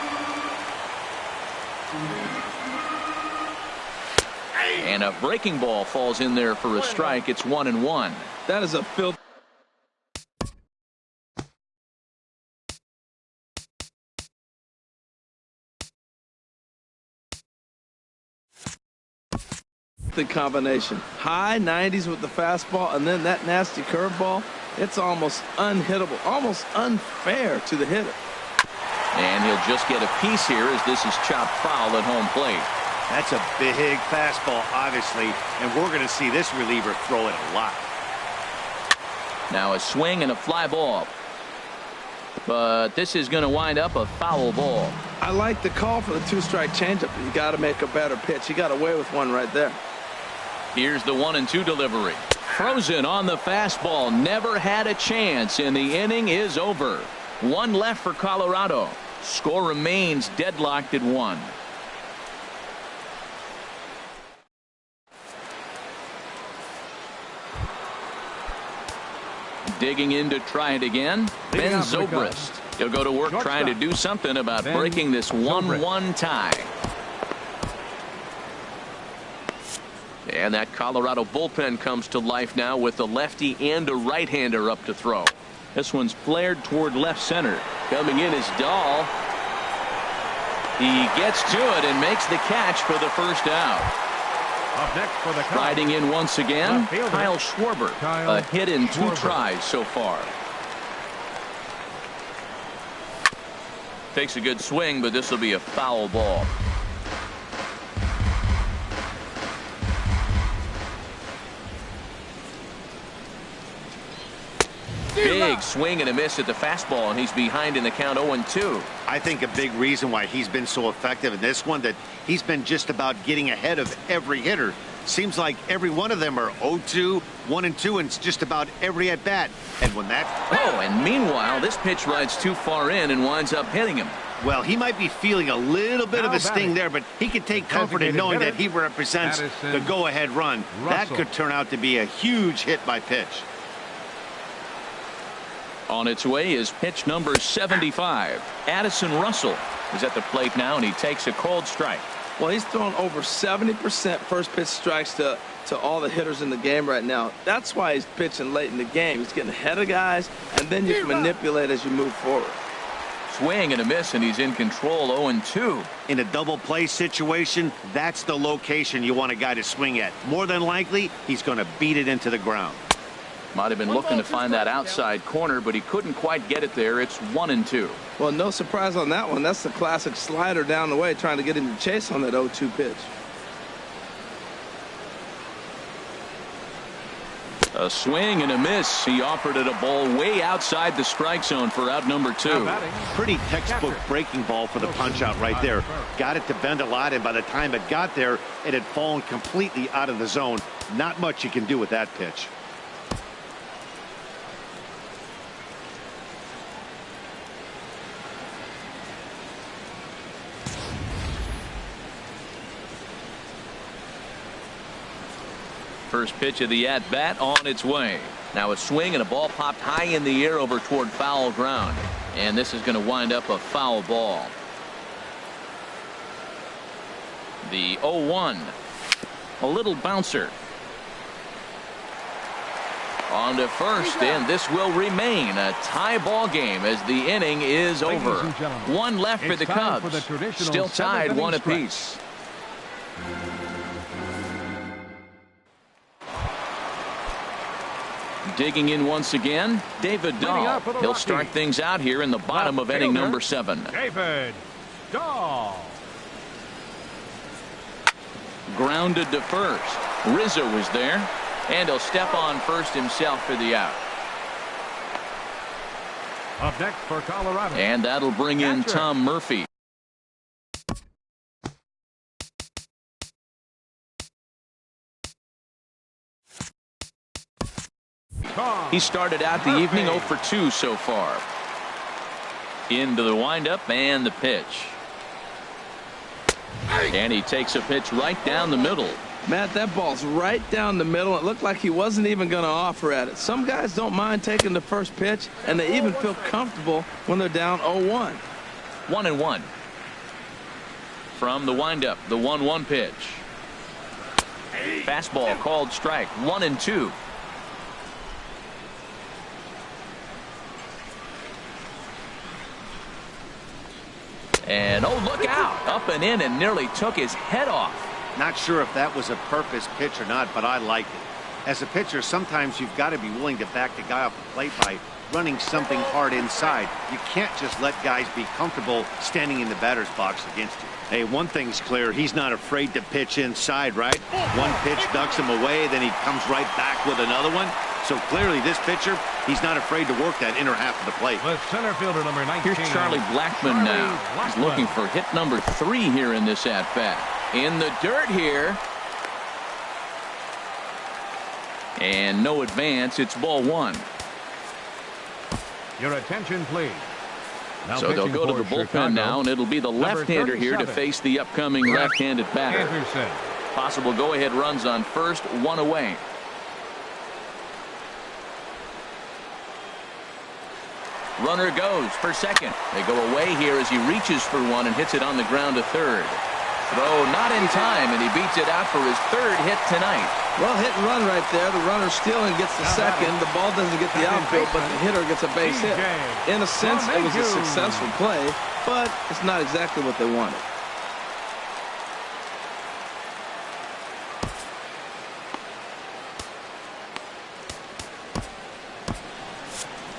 And a breaking ball falls in there for a strike. It's 1-1. That is a filthy combination. High 90s with the fastball, and then that nasty curveball. It's almost unhittable, almost unfair to the hitter. And he'll just get a piece here as this is chopped foul at home plate. That's a big fastball, obviously, and we're going to see this reliever throw it a lot. Now a swing and a fly ball. But this is going to wind up a foul ball. I like the call for the 2-strike changeup. You got to make a better pitch. He got away with one right there. Here's the 1-2 delivery. Frozen on the fastball. Never had a chance, and the inning is over. 1 left for Colorado. Score remains deadlocked at 1. Digging in to try it again. Ben Zobrist. He'll go to work trying to do something about breaking this 1-1 tie. And that Colorado bullpen comes to life now with a lefty and a right-hander up to throw. This one's flared toward left center. Coming in is Dahl. He gets to it and makes the catch for the first out. Up next for the Riding in once again, Kyle Schwarber. A hit in 2 tries so far. Takes a good swing, but this will be a foul ball. Big swing and a miss at the fastball, and he's behind in the count 0-2. I think a big reason why he's been so effective in this one, that he's been just about getting ahead of every hitter. Seems like every one of them are 0-2, 1-2, and it's just about every at bat. And when that... Oh, and meanwhile, this pitch rides too far in and winds up hitting him. Well, he might be feeling a little bit of a sting there, but he can take comfort in knowing that he represents the go-ahead run. That could turn out to be a huge hit by pitch. On its way is pitch number 75. Addison Russell is at the plate now, and he takes a cold strike. Well, he's throwing over 70% first pitch strikes to all the hitters in the game right now. That's why he's pitching late in the game. He's getting ahead of guys, and then you can manipulate as you move forward. Swing and a miss, and he's in control. 0-2. In a double play situation, that's the location you want a guy to swing at. More than likely, he's going to beat it into the ground. Might have been looking to find that outside corner, but he couldn't quite get it there. It's 1-2. Well, no surprise on that one. That's the classic slider down the way, trying to get him to chase on that 0-2 pitch. A swing and a miss. He offered it a ball way outside the strike zone for out number 2. Pretty textbook breaking ball for the punch out right there. Got it to bend a lot, and by the time it got there, it had fallen completely out of the zone. Not much you can do with that pitch. First pitch of the at-bat on its way. Now a swing and a ball popped high in the air over toward foul ground. And this is going to wind up a foul ball. The 0-1. A little bouncer. On to first, and this will remain a tie ball game as the inning is over. 1 left for the Cubs. Still tied 1 apiece. Digging in once again, David Dahl. He'll start things out here in the bottom of inning number 7. David Dahl. Grounded to first. Rizzo was there, and he'll step on first himself for the out. Up next for Colorado. And that'll bring in Tom Murphy. He started out the evening 0 for 2 so far. Into the windup and the pitch. And he takes a pitch right down the middle. Matt, that ball's right down the middle. It looked like he wasn't even going to offer at it. Some guys don't mind taking the first pitch, and they even feel comfortable when they're down 0-1. 1-1. From the windup, the 1-1 pitch. Fastball called strike. 1-2. And oh, look out. Up and in and nearly took his head off. Not sure if that was a purpose pitch or not, but I liked it. As a pitcher, sometimes you've got to be willing to back the guy off the plate by running something hard inside. You can't just let guys be comfortable standing in the batter's box against you. Hey, one thing's clear. He's not afraid to pitch inside, right? One pitch ducks him away, then he comes right back with another one. So clearly this pitcher, he's not afraid to work that inner half of the plate. The center fielder, number 19. Here's Charlie Blackmon now. He's looking for hit number 3 here in this at-bat. In the dirt here. And no advance. It's ball 1. Your attention, please. So they'll go to the bullpen now, and it'll be the left-hander here to face the upcoming left-handed batter. Anderson. Possible go-ahead runs on first, 1 away. Runner goes for second. They go away here as he reaches for one and hits it on the ground to third. Throw not in time, and he beats it out for his 3rd hit tonight. Well, hit and run right there. The runner stealing gets the second. The ball doesn't get the outfield, but the hitter gets a base hit. In a sense, it was a successful play, but it's not exactly what they wanted.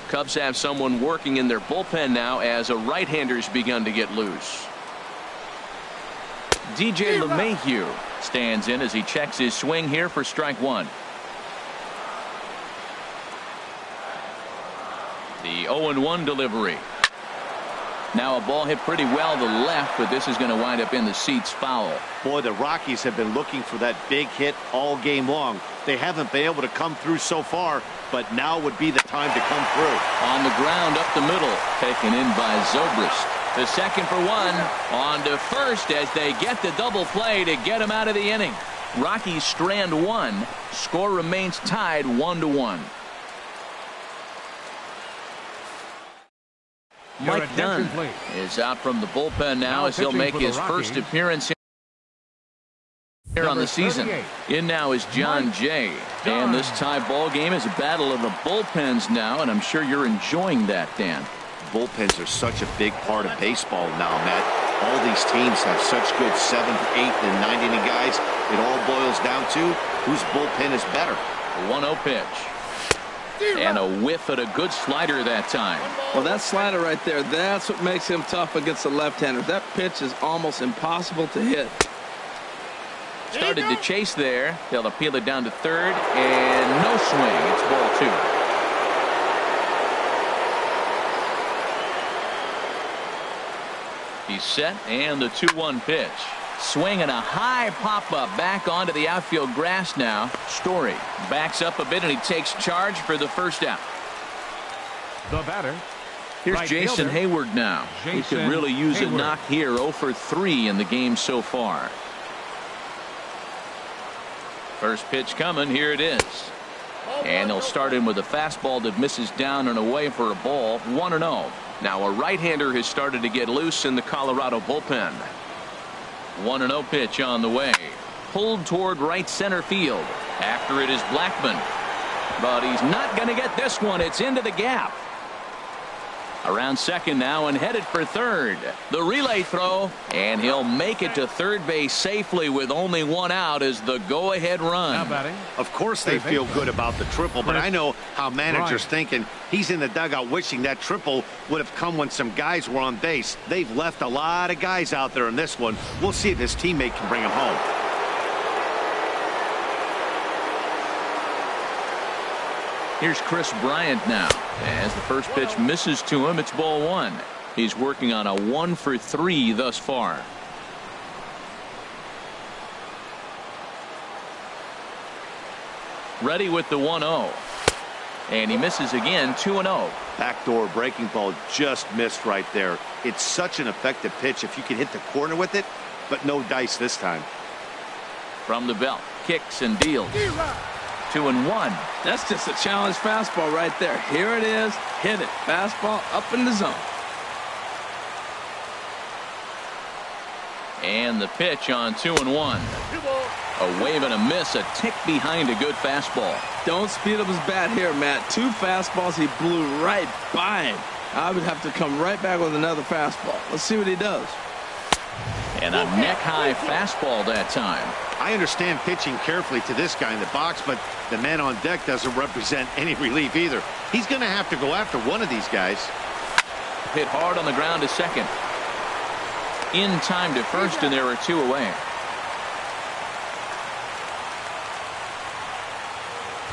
Cubs have someone working in their bullpen now as a right-hander's begun to get loose. DJ LeMahieu stands in as he checks his swing here for strike 1. The 0-1 delivery. Now a ball hit pretty well to the left, but this is going to wind up in the seats foul. Boy, the Rockies have been looking for that big hit all game long. They haven't been able to come through so far, but now would be the time to come through. On the ground up the middle, taken in by Zobrist. The second for 1. On to first as they get the double play to get him out of the inning. Rockies strand 1. Score remains tied 1-1. Mike Dunn is out from the bullpen now as he'll make his first appearance here on the season. In now is John Jay. And this tie ball game is a battle of the bullpens now, and I'm sure you're enjoying that, Dan. Bullpens are such a big part of baseball now, Matt. All these teams have such good 7th, 8th, and 9th inning guys. It all boils down to whose bullpen is better. A 1-0 pitch. And a whiff at a good slider that time. Well, that slider right there, that's what makes him tough against the left-handers. That pitch is almost impossible to hit. Started to chase there. They'll appeal it down to third, and no swing. It's ball 2. He's set, and the 2-1 pitch. Swing and a high pop-up back onto the outfield grass now. Story backs up a bit, and he takes charge for the first out. The batter. Here's Right Jason fielder. Hayward now. He could really use a knock here. 0 for 3 in the game so far. First pitch coming. Here it is. And he'll start in with a fastball that misses down and away for a ball. 1-0. Now a right-hander has started to get loose in the Colorado bullpen. 1-0 pitch on the way. Pulled toward right center field. After it is Blackmon. But he's not going to get this one. It's into the gap. Around second now and headed for third. The relay throw, and he'll make it to third base safely with only one out as the go-ahead run. Of course they feel good about the triple, but I know how managers thinking. He's in the dugout wishing that triple would have come when some guys were on base. They've left a lot of guys out there in this one. We'll see if his teammate can bring him home. Here's Chris Bryant now. As the first pitch misses to him, it's ball one. He's working on a 1-for-3 thus far. Ready with the 1-0. And he misses again, 2-0. Backdoor breaking ball just missed right there. It's such an effective pitch if you can hit the corner with it, but no dice this time. From the belt, kicks and deals. 2-1. That's just a challenge fastball right there. Here it is. Hit it. Fastball up in the zone. And the pitch on 2-1. A wave and a miss, a tick behind a good fastball. Don't speed up his bat here, Matt. 2 fastballs, he blew right by him. I would have to come right back with another fastball. Let's see what he does. And a neck-high fastball that time. I understand pitching carefully to this guy in the box, but the man on deck doesn't represent any relief either. He's going to have to go after one of these guys. Hit hard on the ground to second. In time to first, and there are 2 away.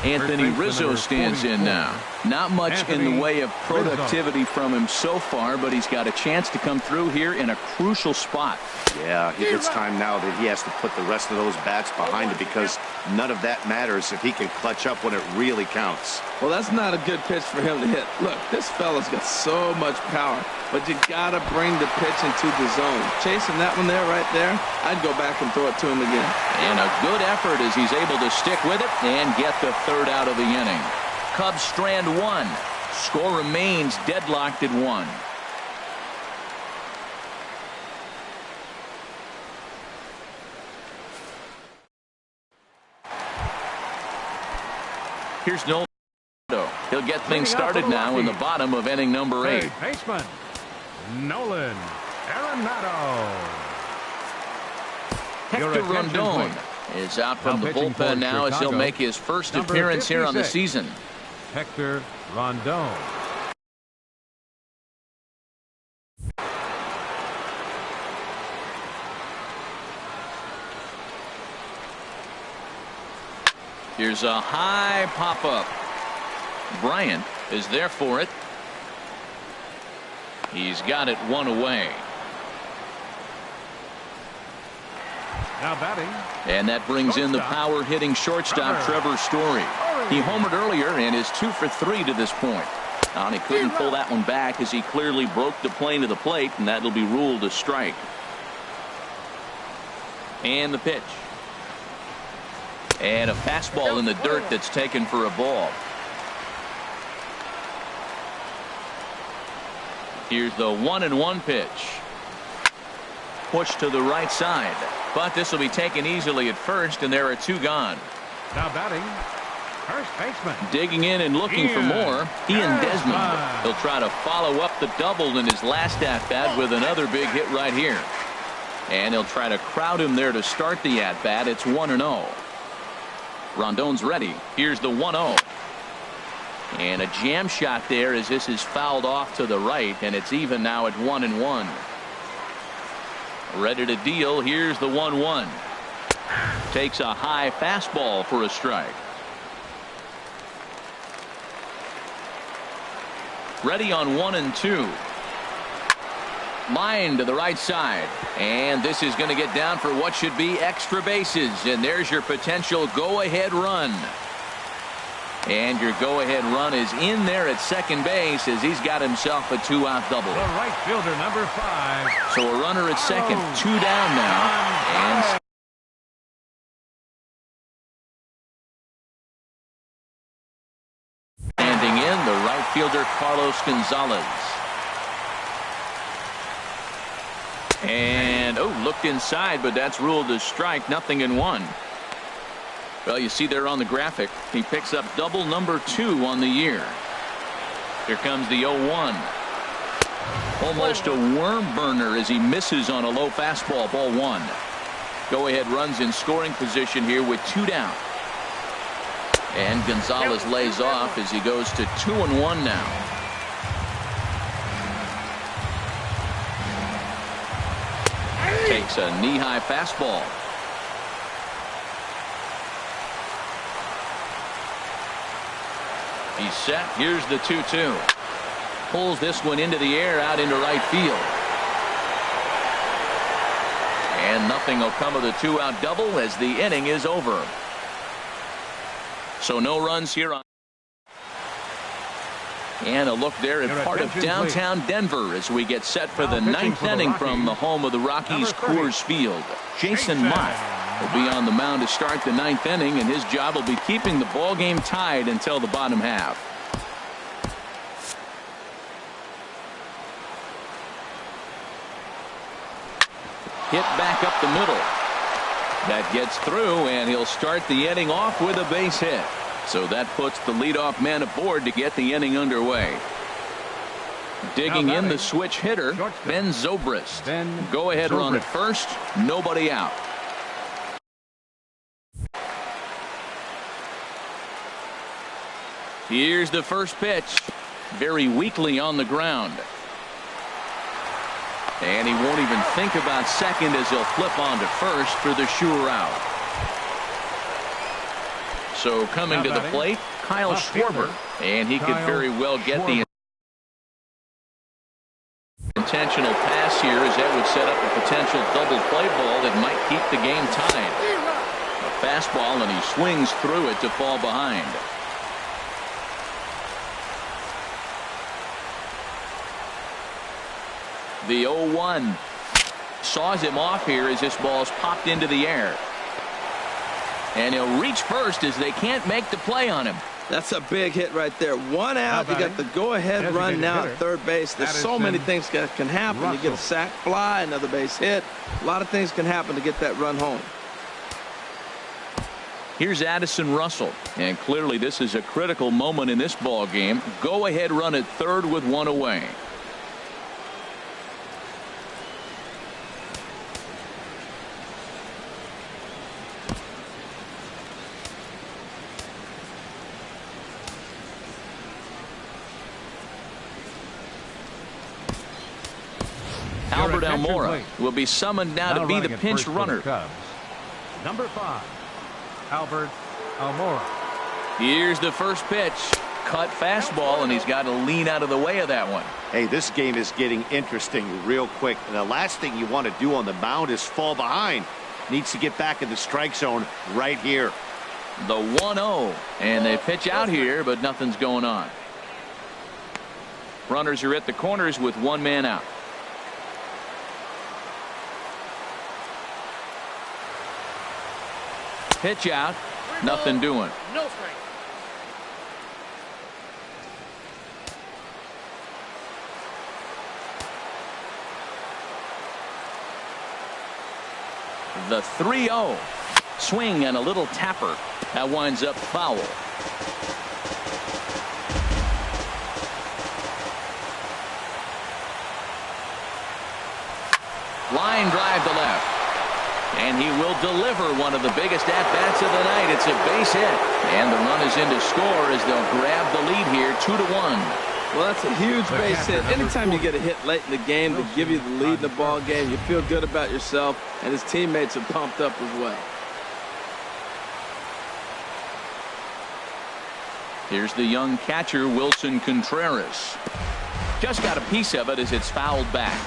Anthony Rizzo stands in now. Not much in the way of productivity from him so far, but he's got a chance to come through here in a crucial spot. Yeah, it's time now that he has to put the rest of those bats behind it, because none of that matters if he can clutch up when it really counts. Well, that's not a good pitch for him to hit. Look, this fella's got so much power, but you got to bring the pitch into the zone. Chasing that one there, right there, I'd go back and throw it to him again. And a good effort as he's able to stick with it and get the third out of the inning. Cubs strand 1. Score remains deadlocked at 1. Here's Nolan. He'll get things started now in the bottom of inning number 8. Baseman Nolan Arenado. Hector Rondon is out from the bullpen now as he'll make his first appearance here on the season. Hector Rondon. Here's a high pop-up. Bryant is there for it. He's got it 1 away. Now batting. And that brings in the power-hitting shortstop Trevor Story. He homered earlier and is 2 for 3 to this point. And he couldn't pull that one back as he clearly broke the plane to the plate, and that'll be ruled a strike. And the pitch. And a fastball in the dirt that's taken for a ball. Here's the 1-1 pitch. Push to the right side. But this will be taken easily at first, and there are 2 gone. Now batting, first baseman. Digging in and looking for more, Ian Desmond. He'll try to follow up the double in his last at-bat with another big hit right here. And he'll try to crowd him there to start the at-bat. It's 1-0. Rondon's ready. Here's the 1-0. And a jam shot there as this is fouled off to the right, and it's even now at 1-1. Ready to deal. Here's the 1-1. Takes a high fastball for a strike. Ready on 1-2. Line to the right side, and this is going to get down for what should be extra bases, and there's your potential go-ahead run. And your go-ahead run is in there at second base as he's got himself a 2-out double. The right fielder, number 5. So a runner at second, 2 down now. And standing in, the right fielder, Carlos Gonzalez. And, looked inside, but that's ruled a strike, 0-1. Well, you see there on the graphic, he picks up double number 2 on the year. Here comes the 0-1. Almost a worm burner as he misses on a low fastball. Ball one. Go ahead runs in scoring position here with 2 down. And Gonzalez lays off as he goes to 2-1 now. Takes a knee-high fastball. He's set. Here's the 2-2. Pulls this one into the air out into right field. And nothing will come of the 2-out double as the inning is over. So no runs here on. And a look there at part of downtown Denver as we get set for the 9th inning from the home of the Rockies, Coors Field. Jason Mott will be on the mound to start the 9th inning, and his job will be keeping the ball game tied until the bottom half. Hit back up the middle. That gets through, and he'll start the inning off with a base hit. So that puts the leadoff man aboard to get the inning underway. Digging in the switch hitter, Ben Zobrist. Go ahead run at first, nobody out. Here's the first pitch. Very weakly on the ground. And he won't even think about second as he'll flip on to first for the sure out. So coming to the plate, Kyle Schwarber, and he could very well get the intentional pass here, as that would set up a potential double play ball that might keep the game tied. A fastball, and he swings through it to fall behind. The 0-1 saws him off here as this ball's popped into the air. And he'll reach first as they can't make the play on him. That's a big hit right there. 1 out. You got the go-ahead run now at third base. There's so many things that can happen. You get a sac fly, another base hit. A lot of things can happen to get that run home. Here's Addison Russell, and clearly this is a critical moment in this ball game. Go-ahead run at third with 1 away. Albert Almora will be summoned now to be the pinch runner. Number 5, Albert Almora. Here's the first pitch. Cut fastball, and he's got to lean out of the way of that one. Hey, this game is getting interesting real quick. And the last thing you want to do on the mound is fall behind. Needs to get back in the strike zone right here. The 1-0, and they pitch out here, but nothing's going on. Runners are at the corners with 1 man out. Pitch out, nothing doing. No strike. The 3-0 swing and a little tapper that winds up foul. Line drive to left. And he will deliver one of the biggest at-bats of the night. It's a base hit. And the run is in to score as they'll grab the lead here 2-1. Well, that's a huge base hit. Anytime you get a hit late in the game to give you the lead in the ball game, you feel good about yourself, and his teammates are pumped up as well. Here's the young catcher, Wilson Contreras. Just got a piece of it as it's fouled back.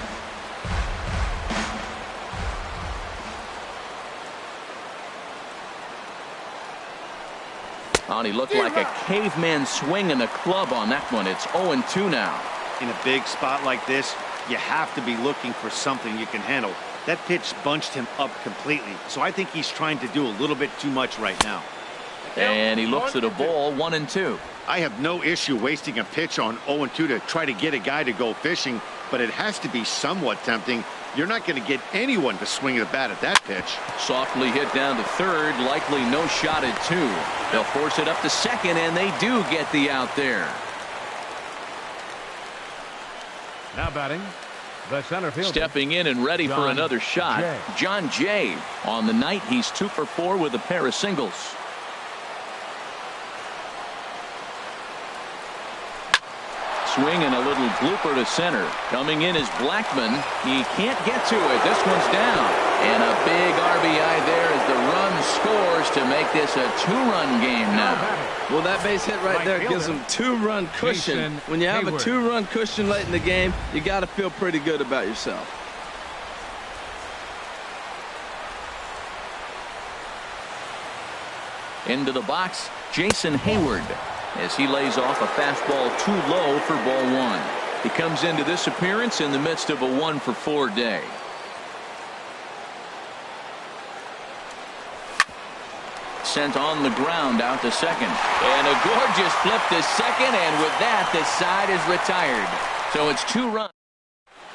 And he looked like a caveman swinging a club on that one. It's 0-2 now. In a big spot like this, you have to be looking for something you can handle. That pitch bunched him up completely, so I think he's trying to do a little bit too much right now. And he looks at a ball, 1-2. I have no issue wasting a pitch on 0-2 to try to get a guy to go fishing, but it has to be somewhat tempting. You're not going to get anyone to swing the bat at that pitch. Softly hit down to third, likely no shot at 2. They'll force it up to second, and they do get the out there. Now batting, the center fielder. Stepping in and ready for another shot, John Jay. On the night, he's 2 for 4 with a pair of singles. Swing and a little blooper to center. Coming in is Blackman. He can't get to it. This one's down. And a big RBI there as the run scores to make this a 2-run game now. Well, that base hit right there gives them 2-run cushion. When you have a 2-run cushion late in the game, you got to feel pretty good about yourself. Into the box, Jason Hayward, as he lays off a fastball too low for ball 1. He comes into this appearance in the midst of a 1 for 4 day. Sent on the ground out to second. And a gorgeous flip to second, and with that, the side is retired. So it's 2 runs.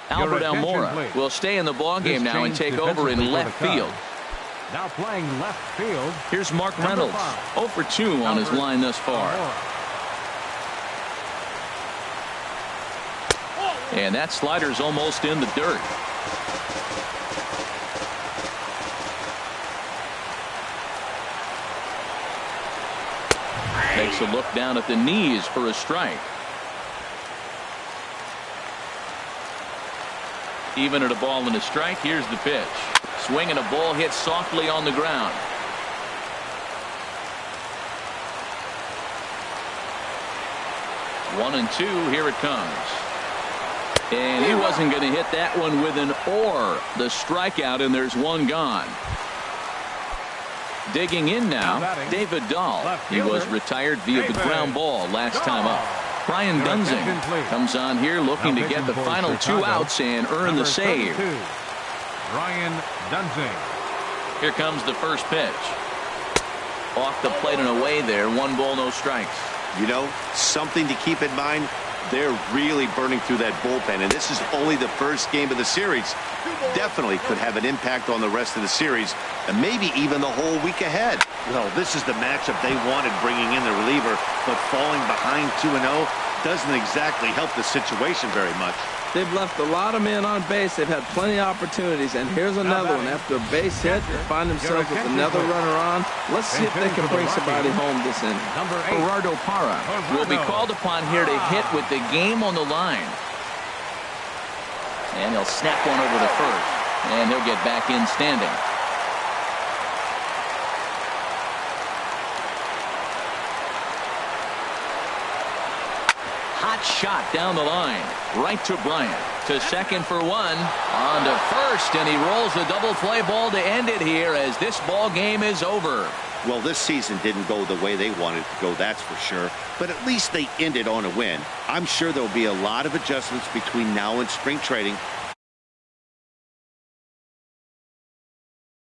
Albert Almora will stay in the ballgame now and take over in left field. Now playing left field. Here's Mark Reynolds, 0 for 2 on his line thus far. And that slider's almost in the dirt. Takes a look down at the knees for a strike. Even at a ball and a strike, here's the pitch. Swing and a ball hit softly on the ground. One and 2, here it comes. And he wasn't going to hit that one with an or. The strikeout, and there's one gone. Digging in now, David Dahl. He was retired via the ground ball last time up. Brian Dunsing comes on here looking to get the final 2 outs and earn the save. Brian Dunsing. Here comes the first pitch. Off the plate and away there. 1 ball, no strikes. You know, something to keep in mind. They're really burning through that bullpen, and this is only the first game of the series. Definitely could have an impact on the rest of the series, and maybe even the whole week ahead. Well, this is the matchup they wanted, bringing in the reliever, but falling behind 2-0 doesn't exactly help the situation very much. They've left a lot of men on base. They've had plenty of opportunities, and here's another one. After a base hit, they find themselves with another runner on. Let's see if they can bring somebody home this inning. Gerardo Parra will be called upon here to hit with the game on the line. And he'll snap one over to first, and he'll get back in standing. Hot shot down the line, right to Bryant. To second for 1, on to first, and he rolls the double play ball to end it here as this ball game is over. Well, this season didn't go the way they wanted to go, that's for sure. But at least they ended on a win. I'm sure there'll be a lot of adjustments between now and spring training,